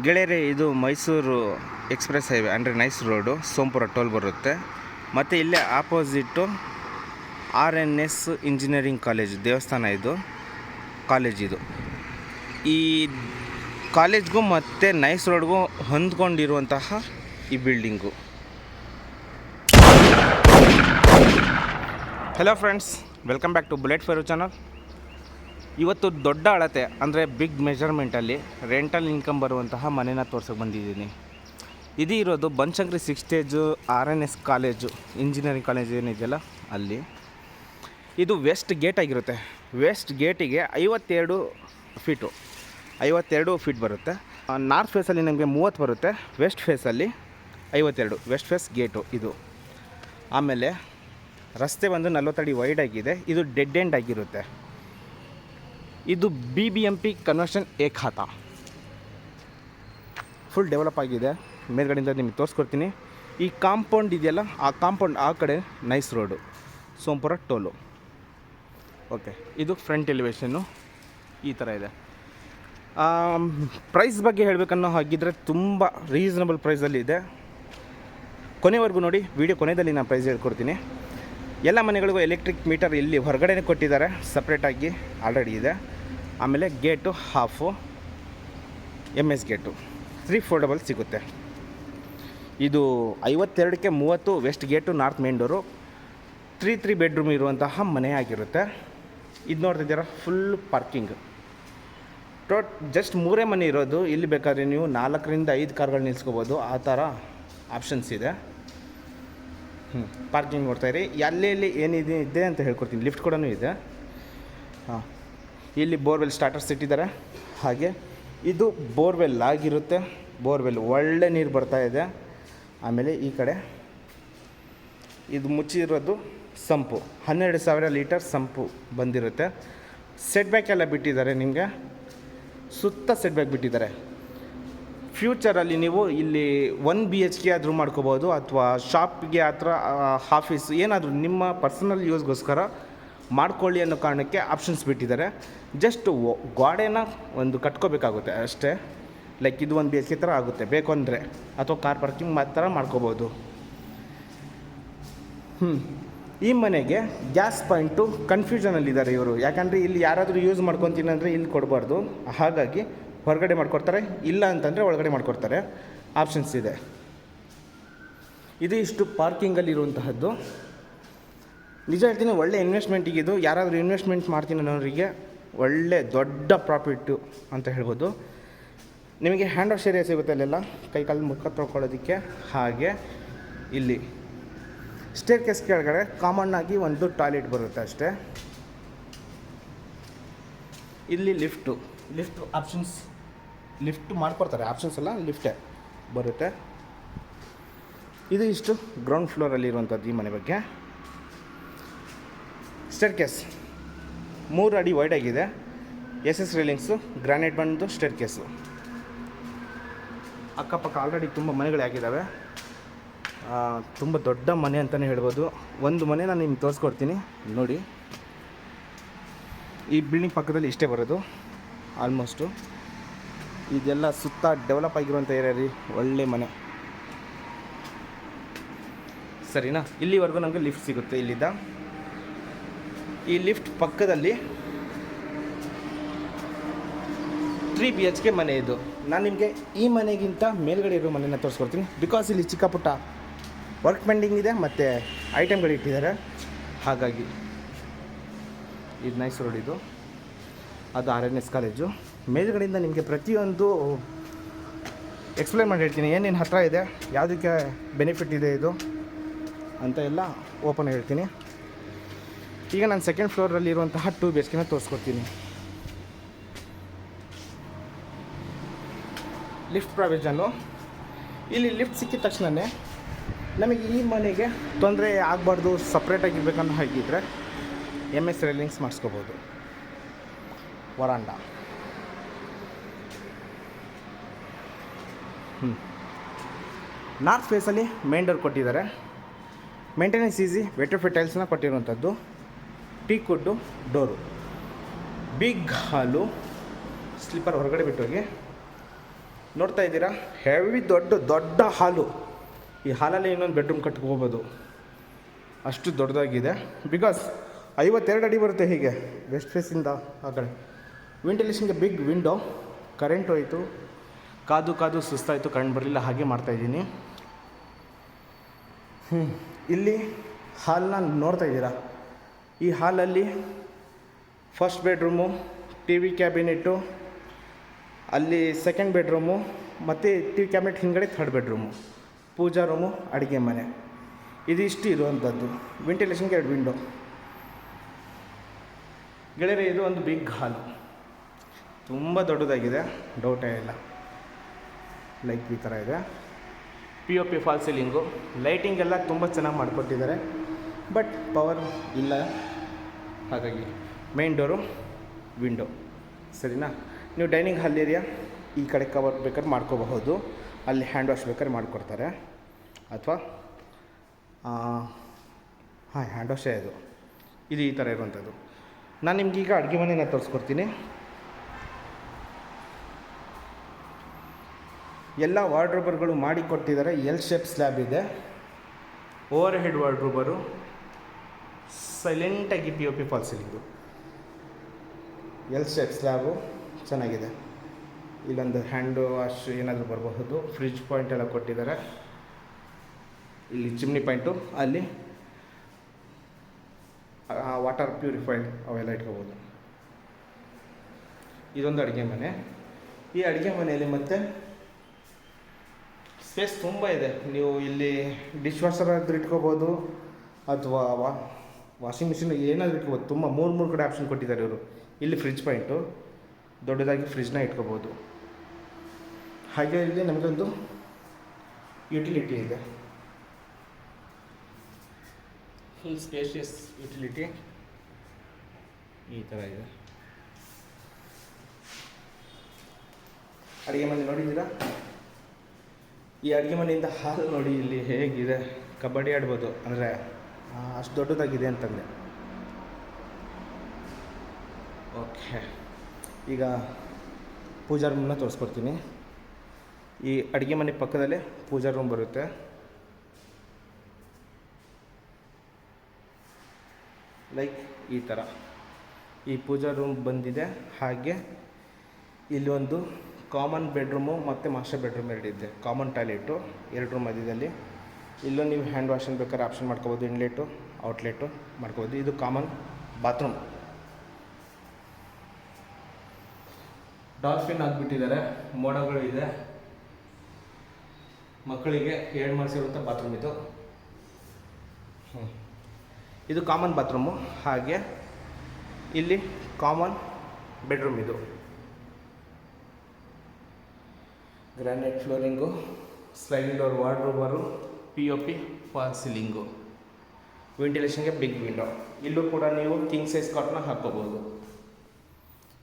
ಗೆಳೆಯರೆ, ಇದು Mysuru express highway ಅಂದರೆ ನೈಸ್ ರೋಡು, ಸೋಂಪುರ ಟೋಲ್ ಬರುತ್ತೆ. ಮತ್ತು ಇಲ್ಲೇ ಆಪೋಸಿಟ್ಟು RNS ಇಂಜಿನಿಯರಿಂಗ್ ಕಾಲೇಜ್ ದೇವಸ್ಥಾನ ಇದು ಕಾಲೇಜ್. ಇದು ಈ ಕಾಲೇಜ್ಗೂ ಮತ್ತು ನೈಸ್ ರೋಡ್ಗೂ ಹೊಂದ್ಕೊಂಡಿರುವಂತಹ ಈ building. Hello friends, welcome back to bullet fire channel. ಇವತ್ತು ದೊಡ್ಡ ಅಳತೆ ಅಂದರೆ ಬಿಗ್ ಮೆಜರ್ಮೆಂಟಲ್ಲಿ ರೆಂಟಲ್ ಇನ್ಕಮ್ ಬರುವಂತಹ ಮನೇನ ತೋರ್ಸೋಕೆ ಬಂದಿದ್ದೀನಿ. ಇದು ಇರೋದು Banashankari 6th stage RNS college engineering college ಏನಿದೆಯಲ್ಲ ಅಲ್ಲಿ. ಇದು ವೆಸ್ಟ್ ಗೇಟ್ ಆಗಿರುತ್ತೆ. ವೆಸ್ಟ್ ಗೇಟಿಗೆ 52 ಫೀಟ್ ಬರುತ್ತೆ. ನಾರ್ತ್ ಫೇಸಲ್ಲಿ ನಮಗೆ 30 ಬರುತ್ತೆ, ವೆಸ್ಟ್ ಫೇಸಲ್ಲಿ 52. ವೆಸ್ಟ್ ಫೇಸ್ ಗೇಟು ಇದು. ಆಮೇಲೆ ರಸ್ತೆ ಬಂದು 40 ಅಡಿ ವೈಡ್ ಆಗಿದೆ. ಇದು ಡೆಡ್ ಎಂಡ್ ಆಗಿರುತ್ತೆ. ಇದು BBMP ಕನ್ವರ್ಷನ್ ಏಕಾತ ಫುಲ್ ಡೆವಲಪ್ ಆಗಿದೆ. ಮೇಲ್ಗಡೆಯಿಂದ ನಿಮಗೆ ತೋರಿಸ್ಕೊಡ್ತೀನಿ. ಈ ಕಾಂಪೌಂಡ್ ಇದೆಯಲ್ಲ, ಆ ಕಾಂಪೌಂಡ್ ಆ ಕಡೆ nice road, Sompura toll. Okay, ಇದು ಫ್ರಂಟ್ ಎಲಿವೇಷನ್ನು ಈ ಥರ ಇದೆ. ಪ್ರೈಸ್ ಬಗ್ಗೆ ಹೇಳಬೇಕನ್ನೋ ಹಾಗಿದ್ರೆ ತುಂಬ ರೀಸನಬಲ್ ಪ್ರೈಸಲ್ಲಿ ಇದೆ. ಕೊನೆವರೆಗೂ ನೋಡಿ, ವಿಡಿಯೋ ಕೊನೆಯಲ್ಲಿ ನಾನು ಪ್ರೈಸ್ ಹೇಳ್ಕೊಡ್ತೀನಿ. ಎಲ್ಲ ಮನೆಗಳಿಗೂ ಎಲೆಕ್ಟ್ರಿಕ್ ಮೀಟರ್ ಇಲ್ಲಿ ಹೊರಗಡೆ ಕೊಟ್ಟಿದ್ದಾರೆ, ಸಪ್ರೇಟಾಗಿ ಆಲ್ರೆಡಿ ಇದೆ. ಆಮೇಲೆ gate half MS gate 3 foldable ಸಿಗುತ್ತೆ. ಇದು 52ಕ್ಕೆ 30 west gate, north main door, 3 bedroom ಇರುವಂತಹ ಮನೆ ಆಗಿರುತ್ತೆ. ಇದು ನೋಡ್ತಿದ್ದೀರಾ, ಫುಲ್ ಪಾರ್ಕಿಂಗ್. ಜಸ್ಟ್ 3 ಮನೆ ಇರೋದು. ಇಲ್ಲಿ ಬೇಕಾದ್ರೆ ನೀವು 4ರಿಂದ 5 ಕಾರ್ಗಳು ನಿಲ್ಸ್ಕೋಬೋದು, ಆ ಥರ ಆಪ್ಷನ್ಸ್ ಇದೆ. ಪಾರ್ಕಿಂಗ್ ನೋಡ್ತಾಯಿರಿ. ಎಲ್ಲೆಲ್ಲಿ ಏನಿದೆ ಅಂತ ಹೇಳ್ಕೊಡ್ತೀನಿ. ಲಿಫ್ಟ್ ಕೂಡ ಇದೆ. ಇಲ್ಲಿ ಬೋರ್ವೆಲ್ ಸ್ಟಾರ್ಟರ್ಸ್ ಇಟ್ಟಿದ್ದಾರೆ. ಹಾಗೆ ಇದು ಬೋರ್ವೆಲ್ ಆಗಿರುತ್ತೆ. ಬೋರ್ವೆಲ್ ಒಳ್ಳೆ ನೀರು ಬರ್ತಾ ಇದೆ. ಆಮೇಲೆ ಈ ಕಡೆ ಇದು ಮುಚ್ಚಿರೋದು ಸಂಪು, 12,000 ಲೀಟರ್ ಸಂಪು ಬಂದಿರುತ್ತೆ. ಸೆಟ್ ಬ್ಯಾಕ್ ಎಲ್ಲ ಬಿಟ್ಟಿದ್ದಾರೆ, ನಿಮಗೆ ಸುತ್ತ ಸೆಟ್ ಬ್ಯಾಕ್ ಬಿಟ್ಟಿದ್ದಾರೆ. ಫ್ಯೂಚರಲ್ಲಿ ನೀವು ಇಲ್ಲಿ 1 BHK ಆದರೂ ಮಾಡ್ಕೋಬೋದು, ಅಥವಾ ಶಾಪ್ಗೆ ಹತ್ರ ಆಫೀಸ್ ಏನಾದರೂ ನಿಮ್ಮ ಪರ್ಸನಲ್ ಯೂಸ್ಗೋಸ್ಕರ ಮಾಡ್ಕೊಳ್ಳಿ ಅನ್ನೋ ಕಾರಣಕ್ಕೆ ಆಪ್ಷನ್ಸ್ ಬಿಟ್ಟಿದ್ದಾರೆ. ಜಸ್ಟ್ ಗೋಡೆನ ಒಂದು ಕಟ್ಕೋಬೇಕಾಗುತ್ತೆ ಅಷ್ಟೇ. ಲೈಕ್ ಇದು 1 BHK ಥರ ಆಗುತ್ತೆ ಬೇಕು ಅಂದರೆ, ಅಥವಾ ಕಾರ್ ಪಾರ್ಕಿಂಗ್ ಮಾತ್ರ ಮಾಡ್ಕೋಬೋದು. ಈ ಮನೆಗೆ ಗ್ಯಾಸ್ ಪಾಯಿಂಟು ಕನ್ಫ್ಯೂಷನಲ್ಲಿದ್ದಾರೆ ಇವರು. ಯಾಕಂದರೆ ಇಲ್ಲಿ ಯಾರಾದರೂ ಯೂಸ್ ಮಾಡ್ಕೊತೀನಿ ಅಂದರೆ ಇಲ್ಲಿ ಕೊಡಬಾರ್ದು, ಹಾಗಾಗಿ ಹೊರಗಡೆ ಮಾಡಿಕೊಡ್ತಾರೆ. ಇಲ್ಲ ಅಂತಂದರೆ ಒಳಗಡೆ ಮಾಡಿಕೊಡ್ತಾರೆ. ಆಪ್ಷನ್ಸ್ ಇದೆ. ಇದು ಇಷ್ಟು ಪಾರ್ಕಿಂಗಲ್ಲಿರುವಂತಹದ್ದು. ನಿಜ ಹೇಳ್ತೀನಿ, ಒಳ್ಳೆ ಇನ್ವೆಸ್ಟ್ಮೆಂಟಿಗೆ ಇದು. ಯಾರಾದರೂ ಇನ್ವೆಸ್ಟ್ಮೆಂಟ್ ಮಾಡ್ತೀನಿ ಅನ್ನೋರಿಗೆ ಒಳ್ಳೆ ದೊಡ್ಡ ಪ್ರಾಫಿಟ್ಟು ಅಂತ ಹೇಳ್ಬೋದು. ನಿಮಗೆ ಹ್ಯಾಂಡ್ ವಾಶ್ ಏರಿಯಾ ಸಿಗುತ್ತೆ ಅಲ್ಲೆಲ್ಲ, ಕೈ ಕಾಲು ಮುಖ ತೊಳ್ಕೊಳ್ಳೋದಕ್ಕೆ. ಹಾಗೆ ಇಲ್ಲಿ ಸ್ಟೇರ್ ಕೇಸ್ ಕೆಳಗಡೆ ಕಾಮನ್ನಾಗಿ ಒಂದು ಟಾಯ್ಲೆಟ್ ಬರುತ್ತೆ ಅಷ್ಟೇ. ಇಲ್ಲಿ ಲಿಫ್ಟು ಆಪ್ಷನ್ಸ್, ಲಿಫ್ಟ್ ಮಾಡ್ಕೊಡ್ತಾರೆ. ಆಪ್ಷನ್ಸ್ ಎಲ್ಲ ಲಿಫ್ಟೇ ಬರುತ್ತೆ. ಇದು ಇಷ್ಟು ಗ್ರೌಂಡ್ ಫ್ಲೋರಲ್ಲಿರುವಂಥದ್ದು ಈ ಮನೆ ಬಗ್ಗೆ. ಸ್ಟೇರ್ ಕೇಸ್ 3 ಅಡಿ ವೈಡ್ ಆಗಿದೆ. SS ರೈಲಿಂಗ್ಸು, ಗ್ರಾನೈಟ್ ಬಂದು ಸ್ಟೇರ್ ಕೇಸು. ಅಕ್ಕಪಕ್ಕ ಆಲ್ರೆಡಿ ತುಂಬ ಮನೆಗಳೇ ಆಗಿದ್ದಾವೆ. ತುಂಬ ದೊಡ್ಡ ಮನೆ ಅಂತಲೇ ಹೇಳ್ಬೋದು. ಒಂದು ಮನೆ ನಾನು ನಿಮ್ಗೆ ತೋರಿಸ್ಕೊಡ್ತೀನಿ ನೋಡಿ. ಈ ಬಿಲ್ಡಿಂಗ್ ಪಕ್ಕದಲ್ಲಿ ಇಷ್ಟೇ ಬರೋದು ಆಲ್ಮೋಸ್ಟು. ಇದೆಲ್ಲ ಸುತ್ತ ಡೆವಲಪ್ ಆಗಿರುವಂಥ ಏರಿಯಾ ರೀ. ಒಳ್ಳೆ ಮನೆ, ಸರಿನಾ? ಇಲ್ಲಿವರೆಗೂ ನಮಗೆ ಲಿಫ್ಟ್ ಸಿಗುತ್ತೆ ಇಲ್ಲಿದ್ದ. ಈ ಲಿಫ್ಟ್ ಪಕ್ಕದಲ್ಲಿ 3 BHK ಮನೆ ಇದು. ನಾನು ನಿಮಗೆ ಈ ಮನೆಗಿಂತ ಮೇಲ್ಗಡೆ ಇರೋ ಮನೆಯನ್ನು ತೋರಿಸ್ಕೊಡ್ತೀನಿ. ಬಿಕಾಸ್ ಇಲ್ಲಿ ಚಿಕ್ಕ ಪುಟ್ಟ ವರ್ಕ್ ಪೆಂಡಿಂಗ್ ಇದೆ ಮತ್ತು ಐಟಮ್ಗಳು ಇಟ್ಟಿದ್ದಾರೆ. ಹಾಗಾಗಿ ಇದು ನೈಸ್ ರೋಡ್. ಇದು ಅದು RNS ಕಾಲೇಜು. ಮೇಲ್ಗಡೆಯಿಂದ ನಿಮಗೆ ಪ್ರತಿಯೊಂದು ಎಕ್ಸ್ಪ್ಲೈನ್ ಮಾಡಿ ಹೇಳ್ತೀನಿ. ಏನೇನು ಹತ್ತಿರ ಇದೆ, ಯಾವುದಕ್ಕೆ ಬೆನಿಫಿಟ್ ಇದೆ ಇದು ಅಂತ ಎಲ್ಲ ಓಪನ್ ಹೇಳ್ತೀನಿ. ಈಗ ನಾನು 2nd ಫ್ಲೋರಲ್ಲಿರುವಂತಹ 2 BHKನ ತೋರಿಸ್ಕೊಡ್ತೀನಿ. Lift provision. ಇಲ್ಲಿ ಲಿಫ್ಟ್ ಸಿಕ್ಕಿದ ತಕ್ಷಣವೇ ನಮಗೆ ಈ ಮನೆಗೆ ತೊಂದರೆ ಆಗಬಾರ್ದು, ಸಪ್ರೇಟಾಗಿರ್ಬೇಕನ್ನೋ ಹಾಗಿದ್ದರೆ MS ರೈಲಿಂಗ್ಸ್ ಮಾಡಿಸ್ಕೋಬೋದು. ವರಾಂಡ ನಾರ್ತ್ ಫೇಸಲ್ಲಿ ಮೇನ್ ಡೋರ್ ಕೊಟ್ಟಿದ್ದಾರೆ. ಮೇಂಟೆನೆನ್ಸ್ ಈಸಿ, ವೆಟ್ರಿಫೈಡ್ ಟೈಲ್ಸ್ನ ಕೊಟ್ಟಿರುವಂಥದ್ದು. Teak wood door, big hall, slipper ಹೊರಗಡೆ ಬಿಟ್ಟೋಗಿ. ನೋಡ್ತಾ ಇದ್ದೀರಾ, ಹೆವಿ ದೊಡ್ಡ ದೊಡ್ಡ ಹಾಲು. ಈ ಹಾಲಲ್ಲಿ ಇನ್ನೊಂದು ಬೆಡ್ರೂಮ್ ಕಟ್ಕೋಬೋದು, ಅಷ್ಟು ದೊಡ್ಡದಾಗಿದೆ. ಬಿಕಾಸ್ 52 ಅಡಿ ಬರುತ್ತೆ ಹೀಗೆ ವೆಸ್ಟ್ ಫೇಸಿಂದ ಆ ಕಡೆ. ವೆಂಟಿಲೇಷನ್ಗೆ ಬಿಗ್ ವಿಂಡೋ. ಕರೆಂಟ್ ಹೋಯಿತು, ಕಾದು ಕಾದು ಸುಸ್ತಾಯಿತು, ಕರೆಂಟ್ ಬರಲಿಲ್ಲ, ಹಾಗೆ ಮಾಡ್ತಾಯಿದ್ದೀನಿ. ಇಲ್ಲಿ ಹಾಲನ್ನ ನೋಡ್ತಾ ಇದ್ದೀರಾ. ಈ ಹಾಲಲ್ಲಿ first bedroom, T V cabinet, ಅಲ್ಲಿ ಸೆಕೆಂಡ್ ಬೆಡ್ರೂಮು, ಮತ್ತು ಟಿ ವಿ ಕ್ಯಾಬಿನೆಟ್ ಹಿಂದ್ಗಡೆ ಥರ್ಡ್ ಬೆಡ್ರೂಮು, ಪೂಜಾ ರೂಮು, ಅಡುಗೆ ಮನೆ. ಇದಿಷ್ಟು ಇರುವಂಥದ್ದು. ವೆಂಟಿಲೇಷನ್ಗೆ 2 ವಿಂಡೋ. ಗೆಳೆಯರೆ, ಇದು ಒಂದು ಬಿಗ್ ಹಾಲು, ತುಂಬ ದೊಡ್ಡದಾಗಿದೆ, ಡೌಟೇ ಇಲ್ಲ. ಲೈಕ್ ಈ ಥರ ಇದೆ. POP ಫಾಲ್ ಸೀಲಿಂಗು, ಲೈಟಿಂಗ್ ಎಲ್ಲ ತುಂಬ ಚೆನ್ನಾಗಿ ಮಾಡಿಕೊಟ್ಟಿದ್ದಾರೆ. ಬಟ್ ಪವರ್ ಇಲ್ಲ, ಹಾಗಾಗಿ ಮೇನ್ ಡೋರು ವಿಂಡೋ. ಸರಿನಾ? ನೀವು ಡೈನಿಂಗ್ ಹಾಲ್ ಏರಿಯಾ ಈ ಕಡೆ ಕವರ್ ಬೇಕಾದ್ರೆ ಮಾಡ್ಕೋಬಹುದು, ಅಲ್ಲಿ ಹ್ಯಾಂಡ್ ವಾಶ್ ಬೇಕಾದ್ರೆ ಮಾಡಿಕೊಡ್ತಾರೆ. ಅಥವಾ ಹ್ಯಾಂಡ್ ವಾಶೇ ಇದು ಈ ಥರ ಇರುವಂಥದ್ದು. ನಾನು ನಿಮ್ಗೀಗ ಅಡುಗೆ ಮನೆನ ತೋರಿಸ್ಕೊಡ್ತೀನಿ. ಎಲ್ಲ ವಾರ್ಡ್ರೋಬರ್ಗಳು ಮಾಡಿ ಕೊಟ್ಟಿದ್ದಾರೆ. ಎಲ್ ಶೇಪ್ ಸ್ಲ್ಯಾಬ್ ಇದೆ, ಓವರ್ ಹೆಡ್ ವಾರ್ಡ್ರೋಬರು, ಸೈಲೆಂಟಾಗಿ POP fall ceiling, L shape slab ಚೆನ್ನಾಗಿದೆ. ಇಲ್ಲೊಂದು ಹ್ಯಾಂಡ್ ವಾಶ್ ಏನಾದರೂ ಬರಬಹುದು. ಫ್ರಿಜ್ ಪಾಯಿಂಟ್ ಎಲ್ಲ ಕೊಟ್ಟಿದ್ದಾರೆ. ಇಲ್ಲಿ ಚಿಮ್ನಿ ಪಾಯಿಂಟು, ಅಲ್ಲಿ ವಾಟರ್ ಪ್ಯೂರಿಫೈಡ್ ಅವೆಲ್ಲ ಇಟ್ಕೋಬೋದು. ಇದೊಂದು ಅಡುಗೆ ಮನೆ. ಈ ಅಡುಗೆ ಮನೆಯಲ್ಲಿ ಮತ್ತೆ ಸ್ಪೇಸ್ ತುಂಬ ಇದೆ. ನೀವು ಇಲ್ಲಿ ಡಿಶ್ ವಾಷರ್ ಆದರೂ ಇಟ್ಕೋಬೋದು, ಅಥವಾ ವಾಷಿಂಗ್ ಮಿಷಿನ್ ಏನಾದರೂ ಇಟ್ಕೋಬೋದು. ತುಂಬ 3 ಕಡೆ ಆಪ್ಷನ್ ಕೊಟ್ಟಿದ್ದಾರೆ ಇವರು. ಇಲ್ಲಿ ಫ್ರಿಜ್ ಪಾಯಿಂಟು, ದೊಡ್ಡದಾಗಿ ಫ್ರಿಜ್ನ ಇಟ್ಕೋಬೋದು. ಹಾಗೆ ಇಲ್ಲಿ ನಮಗೊಂದು ಯುಟಿಲಿಟಿ ಇದೆ, ಫುಲ್ ಸ್ಪೇಷಿಯಸ್ ಯುಟಿಲಿಟಿ ಈ ಥರ ಇದೆ. ಅಡುಗೆ ಮನೆ ನೋಡಿದ್ದೀರಾ? ಈ ಅಡುಗೆ ಮನೆಯಿಂದ ಹಾಲು ನೋಡಿ ಇಲ್ಲಿ ಹೇಗಿದೆ. ಕಬಡ್ಡಿ ಆಡ್ಬೋದು, ಅಂದರೆ ಅಷ್ಟು ದೊಡ್ಡದಾಗಿದೆ ಅಂತಂದೆ. ಓಕೆ, ಈಗ ಪೂಜಾ ರೂಮನ್ನ ತೋರಿಸ್ಕೊಡ್ತೀನಿ. ಈ ಅಡುಗೆ ಮನೆ ಪಕ್ಕದಲ್ಲೇ ಪೂಜಾ ರೂಮ್ ಬರುತ್ತೆ. ಲೈಕ್ ಈ ಥರ ಈ ಪೂಜಾ ರೂಮ್ ಬಂದಿದೆ. ಹಾಗೆ ಇಲ್ಲಿ ಒಂದು ಕಾಮನ್ ಬೆಡ್ರೂಮು ಮತ್ತು ಮಾಸ್ಟರ್ ಬೆಡ್ರೂಮ್ 2 ಇದೆ. ಕಾಮನ್ ಟಾಯ್ಲೆಟು 2 ರೂಮ್ ಮಧ್ಯದಲ್ಲಿ. ಇಲ್ಲೂ ನೀವು ಹ್ಯಾಂಡ್ ವಾಷನ್ ಬೇಕಾದ್ರೆ ಆಪ್ಷನ್ ಮಾಡ್ಕೋಬೋದು, ಇನ್ಲೆಟು ಔಟ್ಲೆಟು ಮಾಡ್ಕೋಬೋದು. ಇದು ಕಾಮನ್ ಬಾತ್ರೂಮ್. ಡಾಲ್ಫಿನ್ ಆಗಿಬಿಟ್ಟಿದ್ದಾರೆ, ಮೋಡಗಳು ಇದೆ. ಮಕ್ಕಳಿಗೆ ಹೇಳಿ ಮಾಡಿಸಿರುವಂಥ ಬಾತ್ರೂಮ್ ಇದು. ಇದು ಕಾಮನ್ ಬಾತ್ರೂಮು. ಹಾಗೆ ಇಲ್ಲಿ ಕಾಮನ್ ಬೆಡ್ರೂಮ್. ಇದು ಗ್ರಾನೈಟ್ ಫ್ಲೋರಿಂಗು, ಸ್ಲೈಡಿಂಗ್ ಡೋರ್ ವಾರ್ಡ್ರೋಬರು, POP ಫಾಲ್ ಸೀಲಿಂಗು, ವೆಂಟಿಲೇಷನ್ಗೆ ಬಿಗ್ ವಿಂಡೋ. ಇಲ್ಲೂ ಕೂಡ ನೀವು ಕಿಂಗ್ ಸೈಜ್ ಕಾಟ್ನ ಹಾಕ್ಕೋಬೋದು.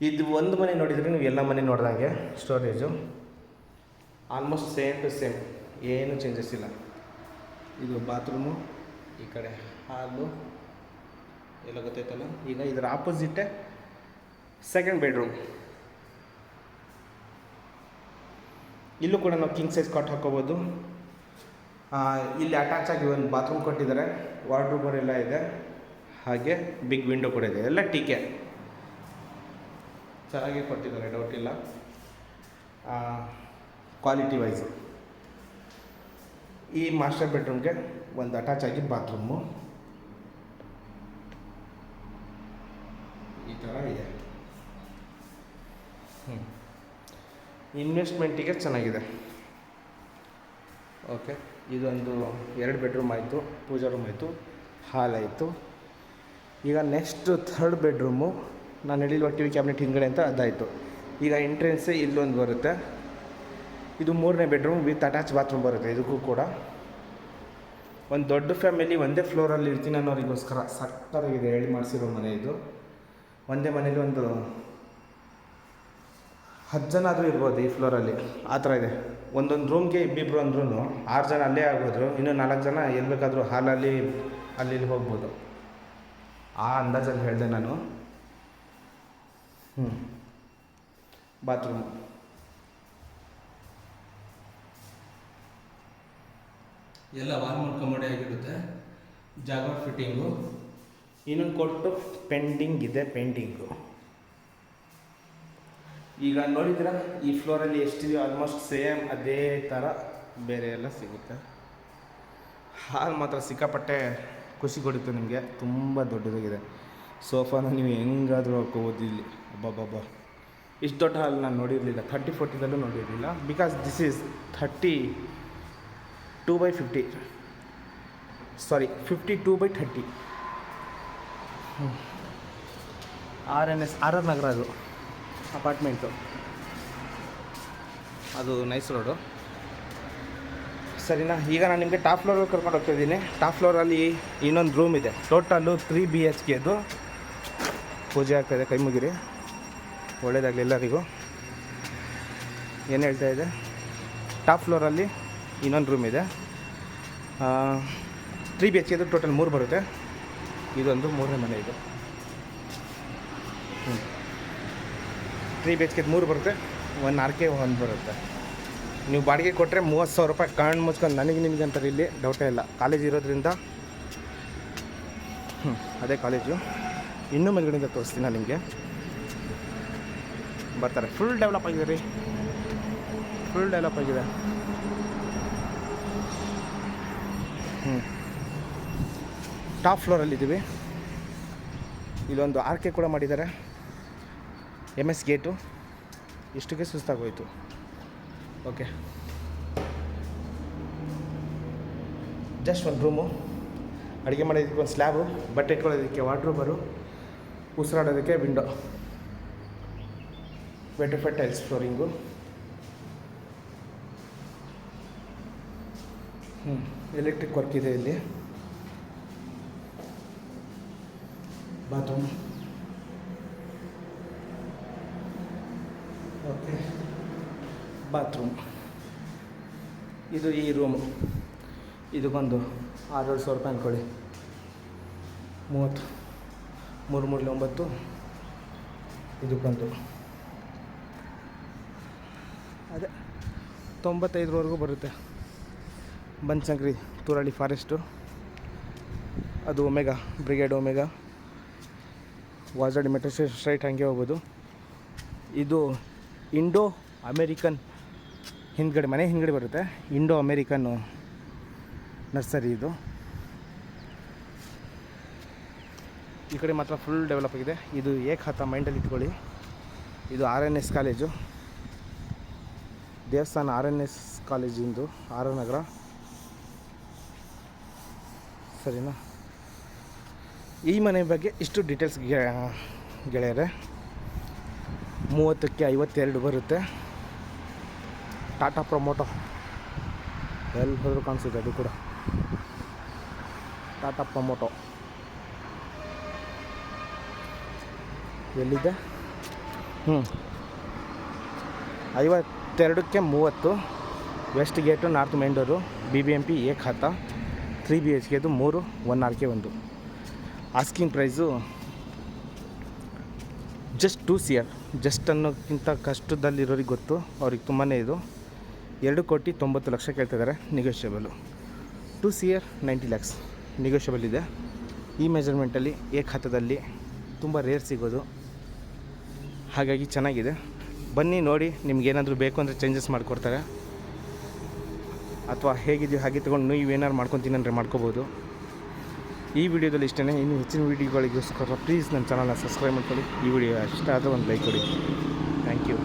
ಇದು ಒಂದು ಮನೆ ನೋಡಿದರೆ ನೀವು ಎಲ್ಲ ಮನೆ ನೋಡಿದಂಗೆ storage almost same to same, ಏನು ಚೇಂಜಸ್ ಇಲ್ಲ. ಇದು ಬಾತ್ರೂಮು, ಈ ಕಡೆ ಹಾಲು ಎಲ್ಲ ಗೊತ್ತಾಯ್ತಲ್ಲ. ಈಗ ಇದರ ಆಪೋಸಿಟ್ಟೆ ಸೆಕೆಂಡ್ ಬೆಡ್ರೂಮ್. ಇಲ್ಲೂ ಕೂಡ ನಾವು ಕಿಂಗ್ ಸೈಜ್ ಕಾಟ್ ಹಾಕ್ಕೋಬೋದು. ಇಲ್ಲಿ ಅಟ್ಯಾಚ್ ಆಗಿ ಒಂದು ಬಾತ್ರೂಮ್ ಕೊಟ್ಟಿದ್ದಾರೆ, ವಾರ್ಡ್ರೋಬರ್ ಎಲ್ಲ ಇದೆ. ಹಾಗೆ ಬಿಗ್ ವಿಂಡೋ ಕೂಡ ಇದೆ. ಎಲ್ಲ ಟೀಕೆ ಚೆನ್ನಾಗಿ ಕೊಟ್ಟಿದ್ದಾರೆ, ಡೌಟ್ ಇಲ್ಲ. ಕ್ವಾಲಿಟಿ ವೈಸು ಈ ಮಾಸ್ಟರ್ ಬೆಡ್ರೂಮ್ಗೆ ಒಂದು ಅಟ್ಯಾಚ್ ಆಗಿ ಬಾತ್ರೂಮು ಈ ಥರ ಇದೆ. ಇನ್ವೆಸ್ಟ್ಮೆಂಟಿಗೆ ಚೆನ್ನಾಗಿದೆ. ಓಕೆ, ಇದೊಂದು 2 ಬೆಡ್ರೂಮ್ ಆಯಿತು, ಪೂಜಾ ರೂಮ್ ಆಯಿತು, ಹಾಲ್ ಆಯಿತು. ಈಗ ನೆಕ್ಸ್ಟ್ ಥರ್ಡ್ ಬೆಡ್ರೂಮು, ನಾನು ಹೇಳಿಲ್ವ ಟಿ ವಿ ಕ್ಯಾಬಿನೆಟ್ ಹಿಂದ್ಗಡೆ ಅಂತ, ಅದಾಯಿತು. ಈಗ ಎಂಟ್ರೆನ್ಸೇ ಇಲ್ಲೊಂದು ಬರುತ್ತೆ. ಇದು 3ನೇ ಬೆಡ್ರೂಮ್ ವಿತ್ ಅಟ್ಯಾಚ್ ಬಾತ್ರೂಮ್ ಬರುತ್ತೆ. ಇದಕ್ಕೂ ಕೂಡ ಒಂದು ದೊಡ್ಡ ಫ್ಯಾಮಿಲಿ ಒಂದೇ ಫ್ಲೋರಲ್ಲಿ ಇರ್ತೀನಿ ಅನ್ನೋರಿಗೋಸ್ಕರ ಸಕ್ಕತ್ತಾಗಿದೆ ಹೇಳಿ ಮಾಡಿಸಿರೋ ಮನೆ ಇದು. ಒಂದೇ ಮನೇಲಿ ಒಂದು 10 ಜನ ಆದರೂ ಇರ್ಬೋದು ಈ ಫ್ಲೋರಲ್ಲಿ, ಆ ಥರ ಇದೆ. ಒಂದೊಂದು ರೂಮ್ಗೆ ಇಬ್ಬಿಬ್ರು ಅಂದ್ರೂ 6 ಜನ ಅಲ್ಲೇ ಆಗ್ಬೋದು. ಇನ್ನೂ 4 ಜನ ಎಲ್ಲಿ ಬೇಕಾದರೂ ಹಾಲಲ್ಲಿ ಅಲ್ಲಿ ಹೋಗ್ಬೋದು. ಆ ಅಂದಾಜಲ್ಲಿ ಹೇಳಿದೆ ನಾನು. ಬಾತ್ರೂಮ್ ಎಲ್ಲ ವಾಲ್ಮೂಡ್ ಕಮೋಡಿ ಆಗಿರುತ್ತೆ. Jagr fitting. ಇನ್ನೊಂದು ಕೊಟ್ಟು ಪೆಂಡಿಂಗ್ ಇದೆ ಪೇಂಟಿಂಗು. ಈಗ ನೋಡಿದ್ರೆ ಈ ಫ್ಲೋರಲ್ಲಿ ಎಷ್ಟಿದೆಯೋ ಆಲ್ಮೋಸ್ಟ್ ಸೇಮ್ ಅದೇ ಥರ ಬೇರೆ ಎಲ್ಲ ಸಿಗುತ್ತೆ. ಹಾಲ್ ಮಾತ್ರ ಸಿಕ್ಕಾಪಟ್ಟೆ ಖುಷಿ ಕೊಡುತ್ತೆ ನಿಮಗೆ. ತುಂಬ ದೊಡ್ಡದಾಗಿದೆ ಸೋಫಾನ. ನೀವು ಹೆಂಗಾದರೂ ಹಾಕೋಬೋದು ಇಲ್ಲಿ. ಅಬ್ಬಬ್ಬಬ್ಬ, ಇಷ್ಟು ದೊಡ್ಡ ಹಾಲ್ ನಾನು ನೋಡಿರಲಿಲ್ಲ. 30-40 ನೋಡಿರಲಿಲ್ಲ. Because this is 32/50. Sorry, 52/30. RNS RR ನಗರ ಅದು ಅಪಾರ್ಟ್ಮೆಂಟು. ಅದು ನೈಸ್ ರೋಡು. ಸರಿನಾ? ಈಗ ನಾನು ನಿಮಗೆ ಟಾಪ್ ಫ್ಲೋರಲ್ಲಿ ಕರ್ಕೊಂಡು ಹೋಗ್ತಾಯಿದ್ದೀನಿ. ಟಾಪ್ ಫ್ಲೋರಲ್ಲಿ ಇನ್ನೊಂದು ರೂಮ್ ಇದೆ. Total 3 BHK. ಅದು ಪೂಜೆ ಆಗ್ತಾಯಿದೆ, ಕೈ ಮುಗಿರಿ. ಒಳ್ಳೆಯದಾಗಲಿ ಎಲ್ಲರಿಗೂ. ಏನು ಹೇಳ್ತಾ ಇದೆ, ಟಾಪ್ ಫ್ಲೋರಲ್ಲಿ ಇನ್ನೊಂದು ರೂಮ್ ಇದೆ. 3 BHK. ಅದು ಟೋಟಲ್ 3 ಬರುತ್ತೆ. ಇದೊಂದು 3ನೇ ಮನೆ ಇದು. 3 BHK 3 ಬರುತ್ತೆ. 1 RK 1 ಬರುತ್ತೆ. ನೀವು ಬಾಡಿಗೆ ಕೊಟ್ಟರೆ 30,000 ರೂಪಾಯಿ ಕಣ್ಣು ಮುಚ್ಕೊಂಡು ನನಗೆ ನಿಮಗೆ ಅಂತಾರೆ. ಇಲ್ಲಿ ಡೌಟೇ ಇಲ್ಲ. ಕಾಲೇಜ್ ಇರೋದ್ರಿಂದ ಅದೇ ಕಾಲೇಜು. ಇನ್ನೂ ಮೇಲ್ಗಡೆಯಿಂದ ತೋರಿಸ್ತೀನಿ ನಾನು ನಿಮಗೆ. ಬರ್ತಾರೆ. ಫುಲ್ ಡೆವಲಪ್ ಆಗಿದೆ ರೀ, ಫುಲ್ ಡೆವಲಪ್ ಆಗಿದೆ. ಟಾಪ್ ಫ್ಲೋರಲ್ಲಿದ್ದೀವಿ. ಇಲ್ಲೊಂದು RK ಕೂಡ ಮಾಡಿದ್ದಾರೆ. MS gate. ಇಷ್ಟಕ್ಕೆ ಸುಸ್ತಾಗೋಯ್ತು. ಓಕೆ, ಜಸ್ಟ್ ಒಂದು ರೂಮು. ಅಡುಗೆ ಮಾಡೋದಕ್ಕೆ ಒಂದು ಸ್ಲ್ಯಾಬು, ಬಟ್ಟೆ ಇಟ್ಕೊಳ್ಳೋದಕ್ಕೆ ವಾರ್ಡ್ರೋಬರು, ಉಸಿರಾಡೋದಕ್ಕೆ window, vitrified tiles flooring. Electric work ಇದೆ ಇಲ್ಲಿ. ಬಾತ್ರೂಮ್. Okay, bathroom. ಇದು ಈ ರೂಮು. ಇದಕ್ಕೊಂದು 6,000 ರೂಪಾಯಿ ಅಂದ್ಕೊಳ್ಳಿ. 30, 3 3 9. ಇದಕ್ಕೊಂದು ಅದೇ 95ವರೆಗೂ ಬರುತ್ತೆ. ಬನಶಂಕರಿ ತೂರಳ್ಳಿ ಫಾರೆಸ್ಟು. ಅದು ಒಮೆಗಾ ಬ್ರಿಗೇಡ್, ಒಮೆಗಾ ವಾಜಾಡಿ ಮೆಟ್ರೋ ಸ್ಟ್ರೈಟ್ ಹಂಗೆ ಹೋಗ್ಬೋದು. ಇದು ಇಂಡೋ ಅಮೇರಿಕನ್ ಹಿಂದ್ಗಡೆ, ಮನೆ ಹಿಂದ್ಗಡೆ ಬರುತ್ತೆ. ಇಂಡೋ ಅಮೇರಿಕನ್ ನರ್ಸರಿ ಇದು. ಈ ಕಡೆ ಮಾತ್ರ ಫುಲ್ ಡೆವಲಪ್ ಆಗಿದೆ. ಇದು ಏಕಹತ ಮೈಂಡಲ್ಲಿ ಇಟ್ಕೊಳ್ಳಿ. ಇದು RNS ಕಾಲೇಜು, ದೇವಸ್ಥಾನ RNS ಕಾಲೇಜಿಂದು, RR ನಗರ. ಸರಿನಾ? ಈ ಮನೆ ಬಗ್ಗೆ ಇಷ್ಟು ಡೀಟೇಲ್ಸ್ ಗೆಳೆಯರೆ. 30ಕ್ಕೆ 52 ಬರುತ್ತೆ. ಟಾಟಾ ಪ್ರಮೋಟೋ ಎಲ್ಲಿ ಹೋದರೂ ಕಾಣಿಸುತ್ತೆ. ಅದು ಕೂಡ ಟಾಟಾ ಪ್ರಮೋಟೋ ಎಲ್ಲಿದೆ? 52ಕ್ಕೆ 30. West gate, north main door, BBMP ಏಕಹತ. 3 BHK. ಅದು 3, 1 RK 1. Asking price just 2 CR. Just ಅನ್ನೋಕ್ಕಿಂತ ಕಷ್ಟದಲ್ಲಿರೋರಿಗೆ ಗೊತ್ತು, ಅವ್ರಿಗೆ ತುಂಬಾ ಇದು. 2,90,00,000 ಕೇಳ್ತಿದ್ದಾರೆ. ನೆಗೋಷಿಯಬಲು. 2 CR 90 lakhs ನೆಗೋಷಿಯಬಲ್ ಇದೆ. ಈ ಮೆಜರ್ಮೆಂಟಲ್ಲಿ ಏಕಹತದಲ್ಲಿ ತುಂಬ ರೇರ್ ಸಿಗೋದು. ಹಾಗಾಗಿ ಚೆನ್ನಾಗಿದೆ. ಬನ್ನಿ ನೋಡಿ. ನಿಮ್ಗೇನಾದರೂ ಬೇಕು ಅಂದರೆ ಚೇಂಜಸ್ ಮಾಡಿಕೊಡ್ತಾರೆ. ಅಥವಾ ಹೇಗಿದೆಯೋ ಹಾಗೆ ತೊಗೊಂಡು ನೀವೇನಾದ್ರು ಮಾಡ್ಕೊತೀನಿ ಅಂದರೆ ಮಾಡ್ಕೋಬೋದು. ಈ ವಿಡಿಯೋದಲ್ಲಿ ಇಷ್ಟೇ. ಇನ್ನು ಹೆಚ್ಚಿನ ವೀಡಿಯೋಗಳಿಗೋಸ್ಕರ ಪ್ಲೀಸ್ ನನ್ನ ಚಾನಲ್ನ ಸಬ್ಸ್ಕ್ರೈಬ್ ಮಾಡ್ಕೊಳ್ಳಿ. ಈ ವಿಡಿಯೋ ಇಷ್ಟ ಆದರೆ ಒಂದು ಲೈಕ್ ಕೊಡಿ. Thank you.